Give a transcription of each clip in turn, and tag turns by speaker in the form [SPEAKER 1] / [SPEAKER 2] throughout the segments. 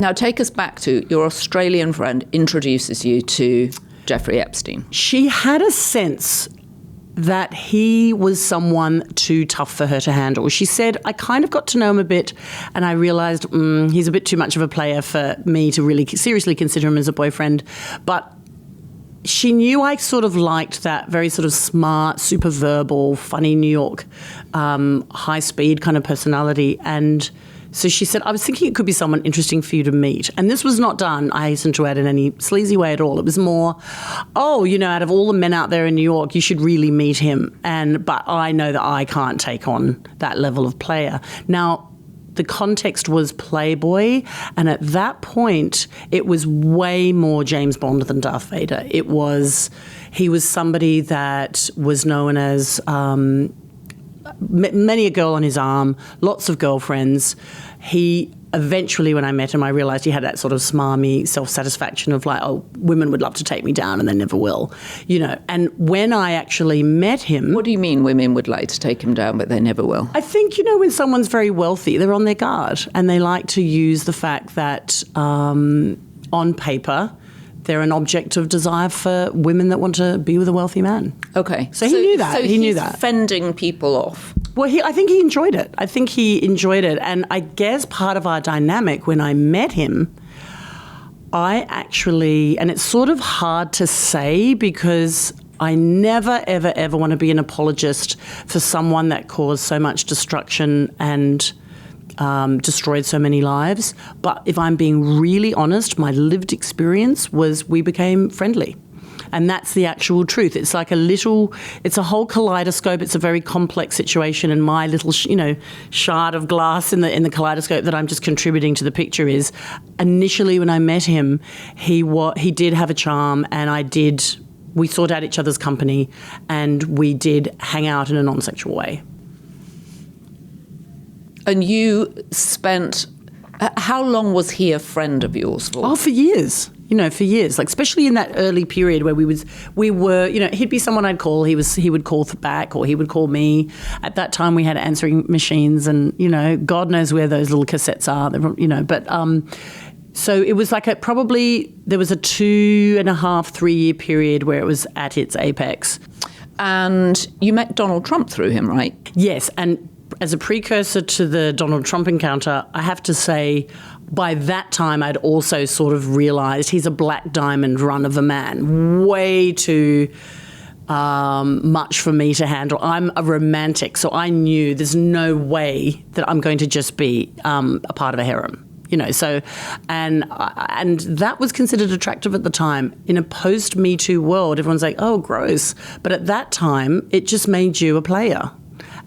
[SPEAKER 1] Now take us back to your Australian friend introduces you to Jeffrey Epstein.
[SPEAKER 2] She had a sense that he was someone too tough for her to handle. She said, I kind of got to know him a bit and I realised he's a bit too much of a player for me to really seriously consider him as a boyfriend. But she knew I sort of liked that very sort of smart, super verbal, funny New York, high-speed kind of personality. And so she said, I was thinking it could be someone interesting for you to meet. And this was not done, I hasten to add, in any sleazy way at all. It was more, out of all the men out there in New York, you should really meet him. But I know that I can't take on that level of player. Now, the context was Playboy, and at that point, it was way more James Bond than Darth Vader. He was somebody that was known as many a girl on his arm, lots of girlfriends. He eventually, when I met him, I realised he had that sort of smarmy self-satisfaction of like, oh, women would love to take me down and they never will, And when I actually met him...
[SPEAKER 1] What do you mean women would like to take him down but they never will?
[SPEAKER 2] I think, when someone's very wealthy, they're on their guard and they like to use the fact that on paper they're an object of desire for women that want to be with a wealthy man.
[SPEAKER 1] Okay.
[SPEAKER 2] So he knew that.
[SPEAKER 1] So
[SPEAKER 2] he knew that.
[SPEAKER 1] Fending people off.
[SPEAKER 2] Well, I think he enjoyed it. And I guess part of our dynamic when I met him, I actually, and it's sort of hard to say because I never, ever, ever want to be an apologist for someone that caused so much destruction and destroyed so many lives. But if I'm being really honest, my lived experience was we became friendly. And that's the actual truth. It's like it's a whole kaleidoscope. It's a very complex situation. And my little, shard of glass in the kaleidoscope that I'm just contributing to the picture is initially when I met him, he did have a charm and we sought out each other's company and we did hang out in a non-sexual way.
[SPEAKER 1] And you spent, how long was he a friend of yours for?
[SPEAKER 2] Oh, for years. For years, like especially in that early period where we were, he'd be someone I'd call. He would call back, or he would call me. At that time, we had answering machines, and God knows where those little cassettes are. But so it was like there was a 2.5, 3 year period where it was at its apex.
[SPEAKER 1] And you met Donald Trump through him, right?
[SPEAKER 2] Yes, and as a precursor to the Donald Trump encounter, I have to say, by that time, I'd also sort of realised he's a black diamond run of a man, way too much for me to handle. I'm a romantic, so I knew there's no way that I'm going to just be a part of a harem. So, and that was considered attractive at the time. In a post-Me Too world, everyone's like, oh, gross. But at that time, it just made you a player.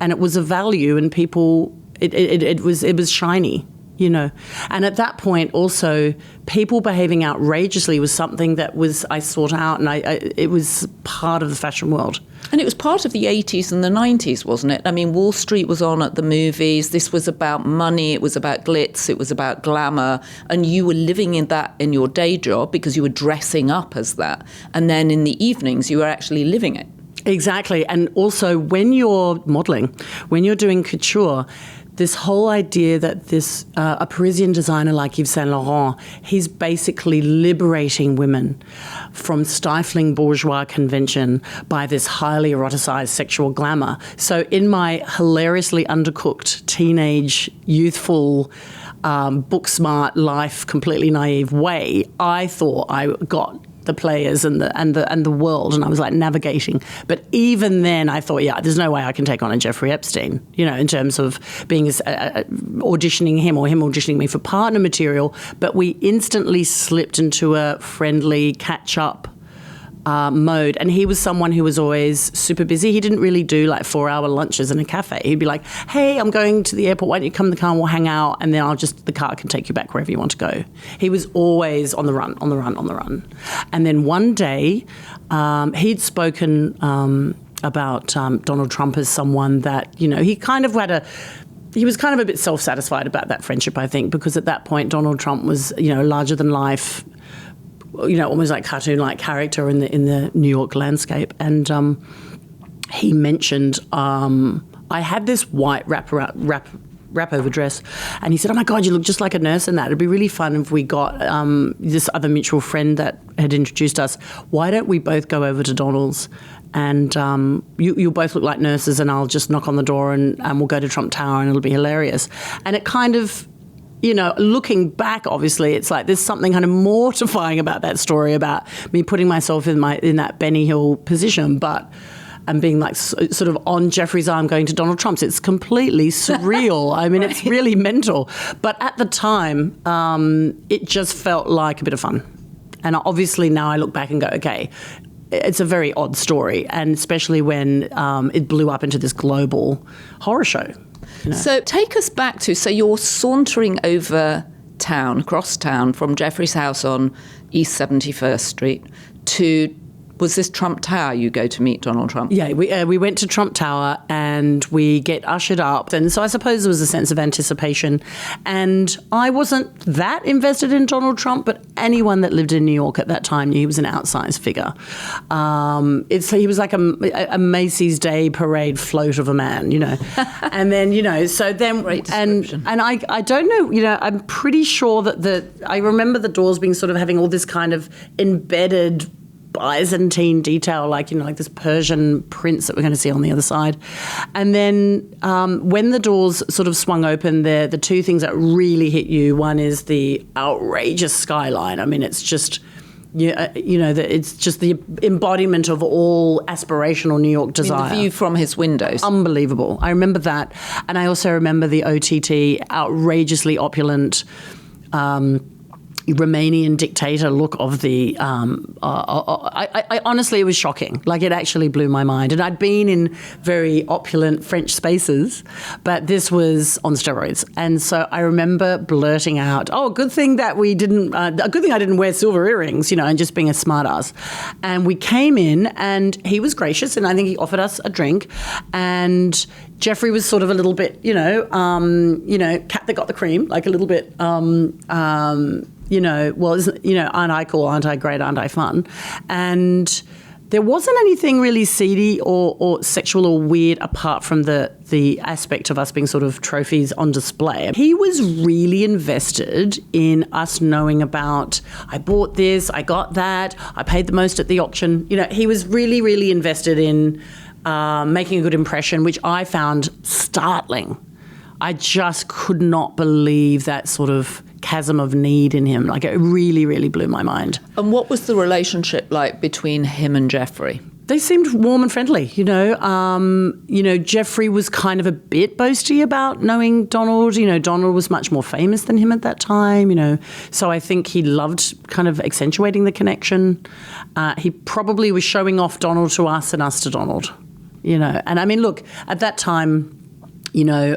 [SPEAKER 2] And it was a value, and people, it was shiny, And at that point, also, people behaving outrageously was something that I sought out, and it was part of the fashion world.
[SPEAKER 1] And it was part of the 80s and the 90s, wasn't it? I mean, Wall Street was on at the movies. This was about money. It was about glitz. It was about glamour. And you were living in that in your day job because you were dressing up as that. And then in the evenings, you were actually living it.
[SPEAKER 2] Exactly. And also when you're modelling, when you're doing couture, this whole idea that a Parisian designer like Yves Saint Laurent, he's basically liberating women from stifling bourgeois convention by this highly eroticized sexual glamour. So in my hilariously undercooked teenage, youthful, book smart life, completely naive way, I thought I got the players and the world, and I was like navigating. But even then, I thought, there's no way I can take on a Jeffrey Epstein, in terms of being auditioning him or him auditioning me for partner material. But we instantly slipped into a friendly catch-up mode. And he was someone who was always super busy. He didn't really do like 4-hour lunches in a cafe. He'd be like, hey, I'm going to the airport. Why don't you come in the car and we'll hang out, and then the car can take you back wherever you want to go. He was always on the run. And then one day he'd spoken about Donald Trump as someone that, he was kind of a bit self-satisfied about that friendship, I think, because at that point Donald Trump was, larger than life, almost like cartoon-like character in the New York landscape. And he mentioned, I had this white wrap-over dress. And he said, oh, my God, you look just like a nurse in that. It'd be really fun if we got this other mutual friend that had introduced us. Why don't we both go over to Donald's and you'll both look like nurses and I'll just knock on the door and we'll go to Trump Tower and it'll be hilarious. And it kind of, you know, looking back, obviously, it's like there's something kind of mortifying about that story, about me putting myself in that Benny Hill position, and being like sort of on Jeffrey's arm going to Donald Trump's. It's completely surreal. I mean, It's really mental. But at the time, it just felt like a bit of fun. And obviously now I look back and go, okay, it's a very odd story, and especially when it blew up into this global horror show. You know?
[SPEAKER 1] So take us back to, so you're sauntering over town, across town, from Jeffrey's house on East 71st Street to, was this Trump Tower you go to meet Donald Trump?
[SPEAKER 2] Yeah, we went to Trump Tower and we get ushered up. And so I suppose there was a sense of anticipation. And I wasn't that invested in Donald Trump, but anyone that lived in New York at that time knew he was an outsized figure. He was like a Macy's Day Parade float of a man, you know. And then, you know, so then, and I don't know, you know, I'm pretty sure that I remember the doors being sort of having all this kind of embedded Byzantine detail, like, you know, like this Persian prince that we're going to see on the other side. And then when the doors sort of swung open, the two things that really hit you, one is the outrageous skyline. I mean, it's just, it's just the embodiment of all aspirational New York desire.
[SPEAKER 1] I mean, the view from his windows.
[SPEAKER 2] Unbelievable. I remember that. And I also remember the OTT, outrageously opulent Romanian dictator look of the, I honestly, it was shocking. Like, it actually blew my mind. And I'd been in very opulent French spaces, but this was on steroids. And so I remember blurting out, oh, good thing that we didn't, a good thing I didn't wear silver earrings, you know, and just being a smartass. And we came in and he was gracious, and I think he offered us a drink. And Jeffrey was sort of a little bit, cat that got the cream, like a little bit, aren't I cool, aren't I great, aren't I fun? And there wasn't anything really seedy or sexual or weird apart from the aspect of us being sort of trophies on display. He was really invested in us knowing about, I bought this, I got that, I paid the most at the auction. You know, he was really, really invested in making a good impression, which I found startling. I just could not believe that sort of chasm of need in him. Like, it really, really blew my mind.
[SPEAKER 1] And what was the relationship like between him and Jeffrey?
[SPEAKER 2] They seemed warm and friendly, you know. Jeffrey was kind of a bit boasty about knowing Donald. You know, Donald was much more famous than him at that time, you know. So I think he loved kind of accentuating the connection. He probably was showing off Donald to us and us to Donald, you know. And I mean, look, at that time, you know,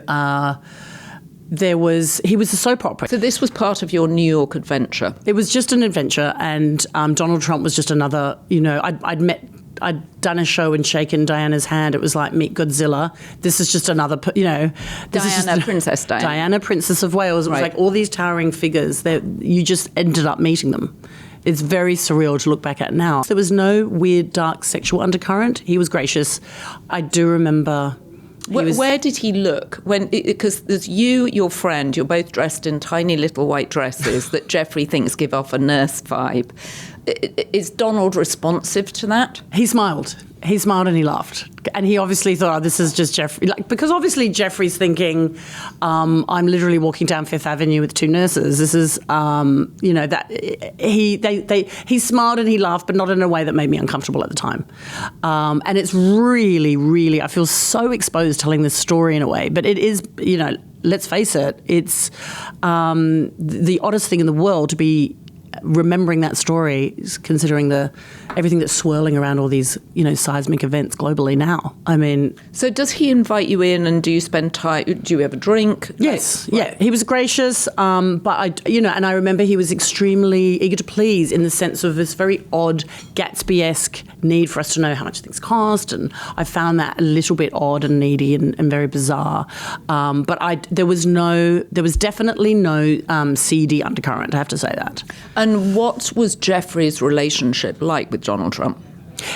[SPEAKER 2] he was a soap opera.
[SPEAKER 1] So this was part of your New York adventure?
[SPEAKER 2] It was just an adventure, and Donald Trump was just another, you know, I'd done a show and shaken Diana's hand. It was like Meet Godzilla. This is just another, you know.
[SPEAKER 1] Princess Diana.
[SPEAKER 2] Diana, Princess of Wales. It was like all these towering figures that you just ended up meeting them. It's very surreal to look back at now. There was no weird, dark sexual undercurrent. He was gracious. I do remember...
[SPEAKER 1] Where did he look? Because there's you, your friend, you're both dressed in tiny little white dresses that Jeffrey thinks give off a nurse vibe. Is Donald responsive to that?
[SPEAKER 2] He smiled. He smiled and he laughed. And he obviously thought, oh, this is just Jeffrey. Like, because obviously Jeffrey's thinking, I'm literally walking down Fifth Avenue with two nurses. This is, that he smiled and he laughed, but not in a way that made me uncomfortable at the time. And it's really, really, I feel so exposed telling this story in a way, but it is, you know, let's face it, it's the oddest thing in the world to be remembering that story, considering everything that's swirling around all these, you know, seismic events globally now. I mean,
[SPEAKER 1] so does he invite you in, and do you spend time? Do you have a drink?
[SPEAKER 2] Yes, yeah, he was gracious, but and I remember he was extremely eager to please, in the sense of this very odd Gatsby-esque need for us to know how much things cost, and I found that a little bit odd and needy and very bizarre. But there was definitely no seedy undercurrent. I have to say that.
[SPEAKER 1] And what was Jeffrey's relationship like with Donald Trump?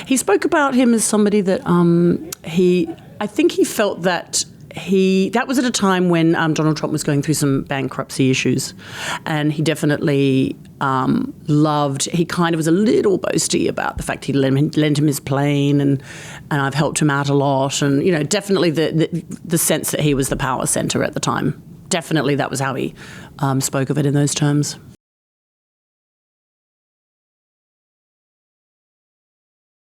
[SPEAKER 2] He spoke about him as somebody that I think he felt that that was at a time when Donald Trump was going through some bankruptcy issues, and he definitely he kind of was a little boasty about the fact he lent him his plane, and I've helped him out a lot, and definitely the sense that he was the power center at the time. Definitely that was how he spoke of it in those terms.